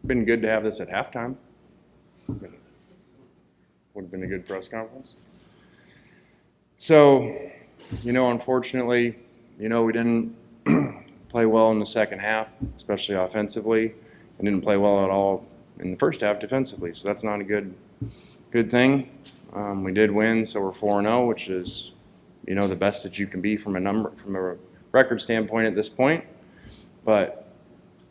been good to have this at halftime. Would have been a good press conference. So, unfortunately, we didn't play well in the second half, especially offensively, and didn't play well at all in the first half defensively. So that's not a good thing. We did win, so we're 4-0, which is, the best that you can be from a record standpoint at this point. But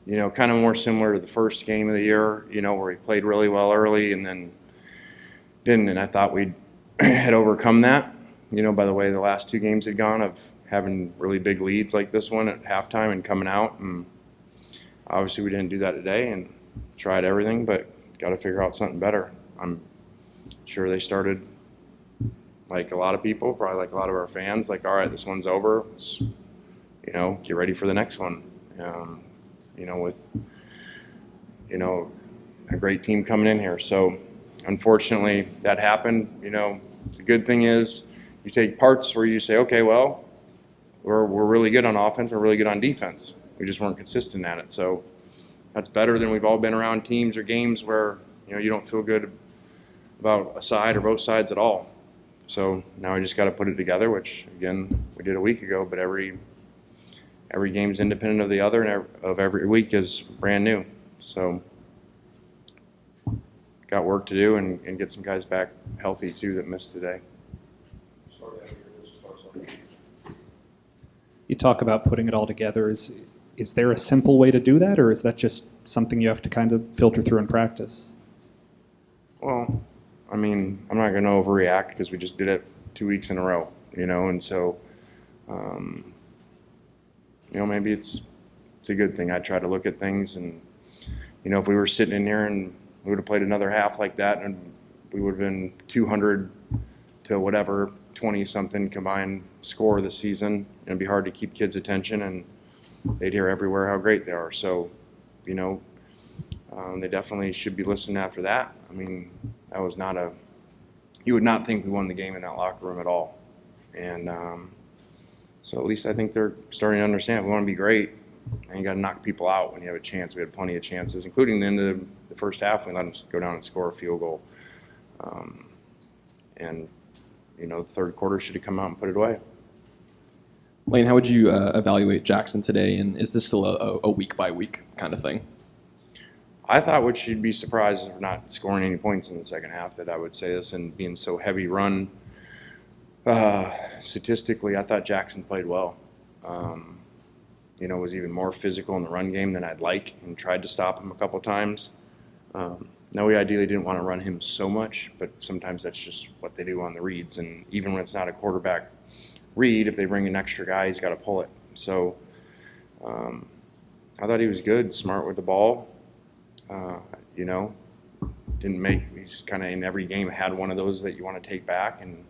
kind of more similar to the first game of the year, where we played really well early and then didn't. And I thought we had overcome that, by the way the last two games had gone, of having really big leads like this one at halftime and coming out. And obviously we didn't do that today and tried everything, but got to figure out something better. I'm sure they started like a lot of people, probably like a lot of our fans, like, all right, this one's over. Let's, get ready for the next one. With, a great team coming in here. So unfortunately that happened. The good thing is you take parts where you say, okay, well, we're really good on offense, we're really good on defense. We just weren't consistent at it. So that's better than we've all been around teams or games where, you don't feel good about a side or both sides at all. So now we just got to put it together, which again, we did a week ago, but every game is independent of the other, and every week is brand new. So got work to do and get some guys back healthy too that missed today. You talk about putting it all together. Is there a simple way to do that, or is that just something you have to kind of filter through in practice? Well, I'm not going to overreact because we just did it 2 weeks in a row, and so, maybe it's a good thing. I try to look at things, and, if we were sitting in here and we would have played another half like that, and we would have been 200 to whatever, 20-something combined score this season, it'd be hard to keep kids' attention, and they'd hear everywhere how great they are. So, they definitely should be listening after that. That was you would not think we won the game in that locker room at all. And so at least I think they're starting to understand we want to be great, and you got to knock people out when you have a chance. We had plenty of chances, including the end of the first half. We let them go down and score a field goal. The third quarter should have come out and put it away. Lane, how would you evaluate Jackson today, and is this still a week-by-week kind of thing? I thought, which you'd be surprised if we're not scoring any points in the second half, that I would say this, and being so heavy run. Statistically, I thought Jackson played well. Was even more physical in the run game than I'd like, and tried to stop him a couple times. No, we ideally didn't want to run him so much, but sometimes that's just what they do on the reads. And even when it's not a quarterback read, if they bring an extra guy, he's got to pull it. So I thought he was good, smart with the ball. He's kind of in every game had one of those that you want to take back. And,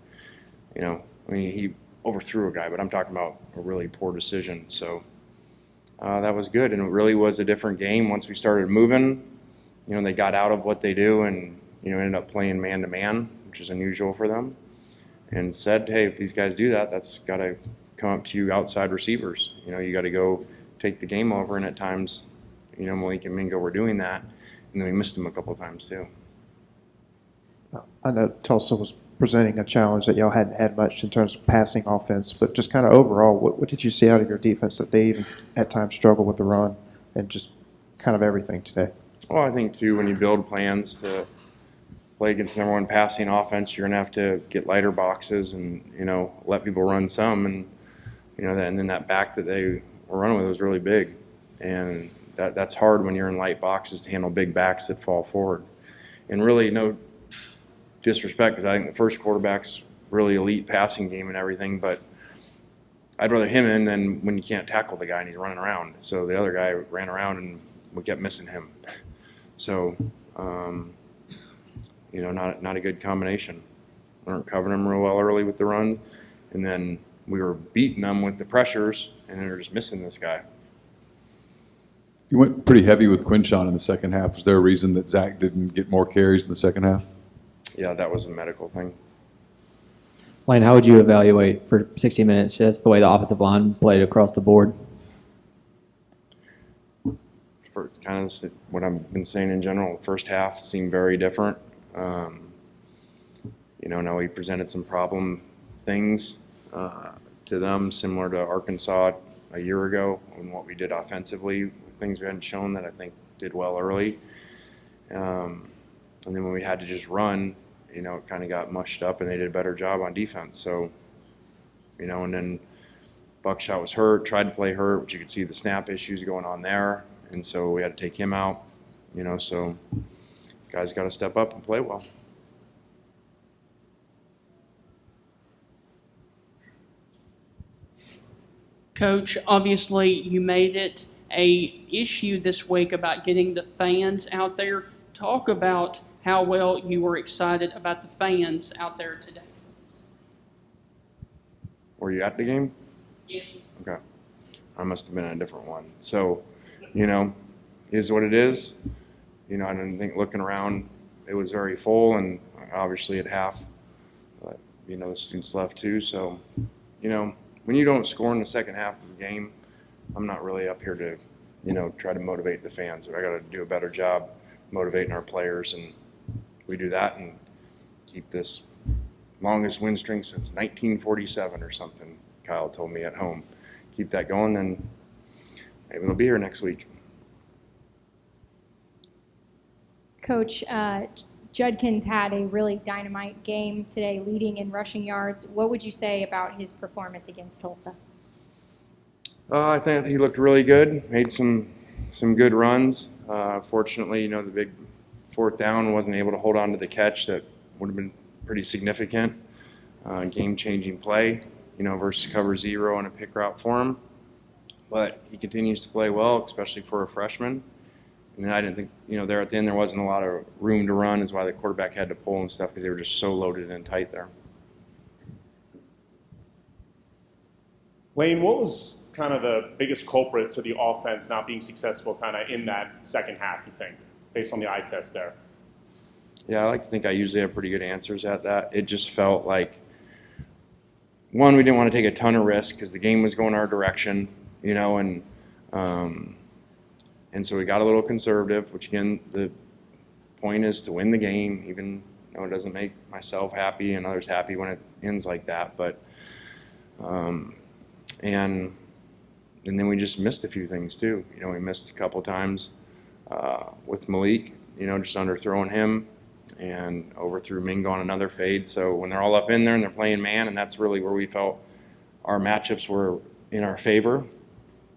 he overthrew a guy, but I'm talking about a really poor decision. So that was good. And it really was a different game once we started moving. They got out of what they do and, ended up playing man-to-man, which is unusual for them, and said, hey, if these guys do that, that's got to come up to you outside receivers. You got to go take the game over, and at times, Malik and Mingo were doing that, and then we missed them a couple of times too. I know Tulsa was presenting a challenge that y'all hadn't had much in terms of passing offense, but just kind of overall, what did you see out of your defense that they even at times struggled with the run and just kind of everything today? Well, I think, too, when you build plans to play against number one passing offense, you're going to have to get lighter boxes and, let people run some. And, and then that back that they were running with was really big. And that's hard when you're in light boxes to handle big backs that fall forward. And really, no disrespect, because I think the first quarterback's really elite passing game and everything, but I'd rather him in than when you can't tackle the guy and he's running around. So the other guy ran around and we kept missing him. So, not a good combination. We weren't covering them real well early with the run, and then we were beating them with the pressures, and they were just missing this guy. You went pretty heavy with Quinshon in the second half. Was there a reason that Zach didn't get more carries in the second half? Yeah, that was a medical thing. Lane, how would you evaluate for 60 minutes just the way the offensive line played across the board? for kind of what I've been saying in general. First half seemed very different. Now we presented some problem things to them, similar to Arkansas a year ago, and what we did offensively, things we hadn't shown that I think did well early. And then when we had to just run, it kind of got mushed up, and they did a better job on defense. So, and then Buckshot was hurt, tried to play hurt, but you could see the snap issues going on there, and so we had to take him out. So guys got to step up and play well. Coach, obviously you made it a issue this week about getting the fans out there. Talk about how well you were excited about the fans out there today. Were you at the game? Yes. Okay. I must have been at a different one. So, is what it is. I didn't think looking around it was very full, and obviously at half, but, the students left too. So, when you don't score in the second half of the game, I'm not really up here to, try to motivate the fans. But I got to do a better job motivating our players, and we do that and keep this longest win string since 1947 or something. Kyle told me at home. Keep that going, then maybe we'll be here next week. Coach, Judkins had a really dynamite game today, leading in rushing yards. What would you say about his performance against Tulsa? I think he looked really good, made some good runs. Fortunately, the big fourth down wasn't able to hold on to the catch that would have been pretty significant, game-changing play, versus cover zero and a pick route for him. But he continues to play well, especially for a freshman. And then I didn't think, there at the end there wasn't a lot of room to run, is why the quarterback had to pull and stuff because they were just so loaded and tight there. Lane, what was kind of the biggest culprit to the offense not being successful kind of in that second half, you think, based on the eye test there? Yeah, I like to think I usually have pretty good answers at that. It just felt like, one, we didn't want to take a ton of risk because the game was going our direction, and so we got a little conservative, which, again, the point is to win the game, even though it doesn't make myself happy and others happy when it ends like that. But and then we just missed a few things too. We missed a couple times with Malik, just underthrowing him and overthrew Mingo on another fade. So when they're all up in there and they're playing man, and that's really where we felt our matchups were in our favor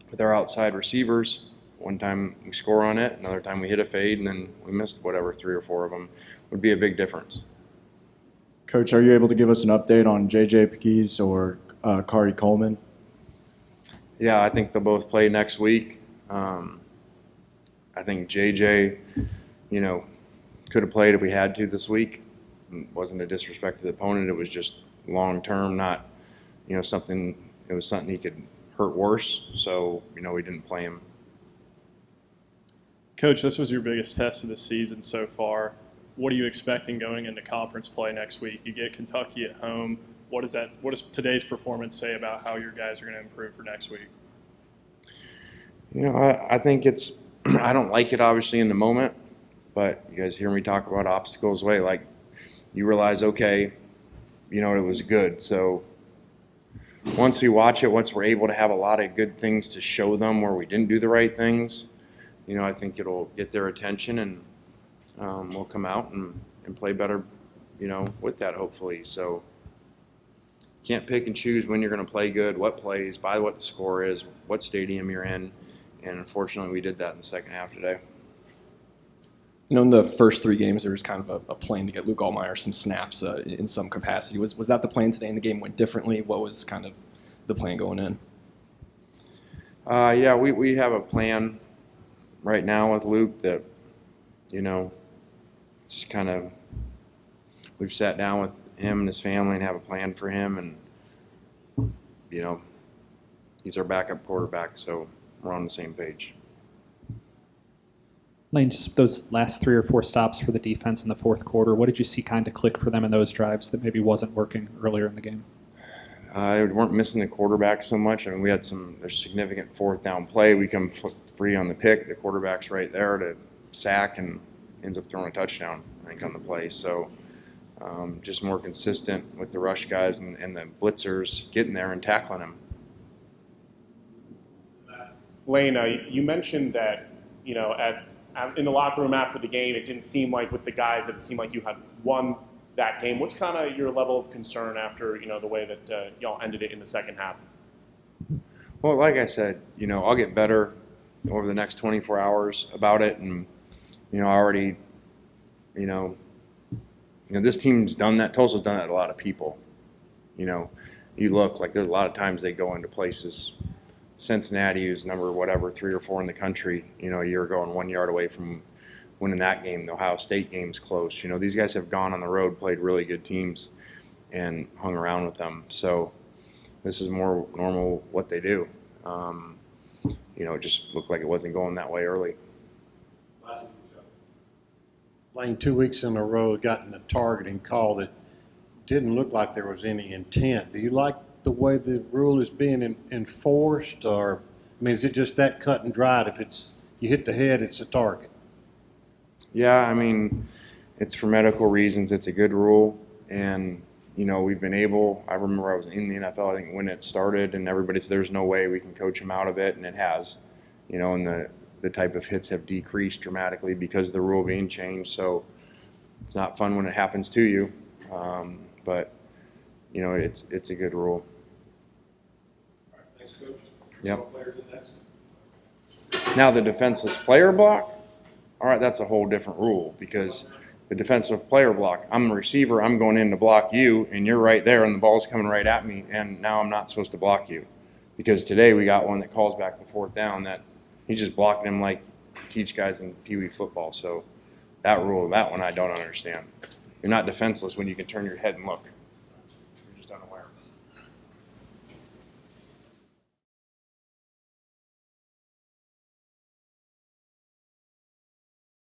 with our outside receivers. One time we score on it, another time we hit a fade, and then we missed whatever 3 or 4 of them. Would be a big difference. Coach, are you able to give us an update on J.J. Pegues or Kari Coleman? Yeah, I think they'll both play next week. I think J.J., could have played if we had to this week. It wasn't a disrespect to the opponent. It was just long-term, not, something he could hurt worse. So, we didn't play him. Coach, this was your biggest test of the season so far. What are you expecting going into conference play next week? You get Kentucky at home. What does today's performance say about how your guys are going to improve for next week? I think it's – I don't like it, obviously, in the moment, but you guys hear me talk about obstacles away. Like, you realize, okay, it was good. So once we watch it, once we're able to have a lot of good things to show them where we didn't do the right things, I think it'll get their attention, and we'll come out and play better, with that, hopefully. So can't pick and choose when you're going to play good, what plays, by what the score is, what stadium you're in. And unfortunately, we did that in the second half today. In the first 3 games, there was kind of a plan to get Luke Allmeyer some snaps in some capacity. Was that the plan today, and the game went differently? What was kind of the plan going in? Yeah, we have a plan right now with Luke that, just kind of, we've sat down with him and his family and have a plan for him, and, he's our backup quarterback, so we're on the same page. Lane, just those last 3 or 4 stops for the defense in the fourth quarter, what did you see kind of click for them in those drives that maybe wasn't working earlier in the game? We weren't missing the quarterback so much. I mean, we had there's significant fourth down play. We come free on the pick. The quarterback's right there to sack and ends up throwing a touchdown, I think, on the play. So just more consistent with the rush guys and the blitzers getting there and tackling them. Lane, you mentioned that, you know, in the locker room after the game, it didn't seem like with the guys that it seemed like you had won that game. What's kind of your level of concern after, you know, the way that y'all ended it in the second half? Well, like I said, you know, I'll get better over the next 24 hours about it. And, you know, I already, you know, this team's done that. Tulsa's done that to a lot of people. You know, you look like there's a lot of times they go into places. Cincinnati, who's number whatever 3 or 4 in the country, you know, a year ago and 1 yard away from winning that game. The Ohio State game's close. You know, these guys have gone on the road, played really good teams, and hung around with them. So this is more normal what they do. You know, it just looked like it wasn't going that way early. Lane, 2 weeks in a row, gotten a targeting call that didn't look like there was any intent. Do you like the way the rule is being enforced, or I mean, is it just that cut and dried? If you hit the head, it's a target. Yeah, I mean, it's for medical reasons. It's a good rule, and you know, we've been able. I remember I was in the NFL, I think, when it started, and everybody said there's no way we can coach him out of it, and it has. You know, and the type of hits have decreased dramatically because of the rule being changed. So it's not fun when it happens to you, but you know, it's a good rule. All right, thanks, Coach. Yep. Players in next. Now the defenseless player block, all right, that's a whole different rule because the defensive player block, I'm the receiver, I'm going in to block you, and you're right there, and the ball's coming right at me, and now I'm not supposed to block you. Because today we got one that calls back the fourth down that he's just blocking him like you teach guys in Pee Wee football. So that rule, that one I don't understand. You're not defenseless when you can turn your head and look.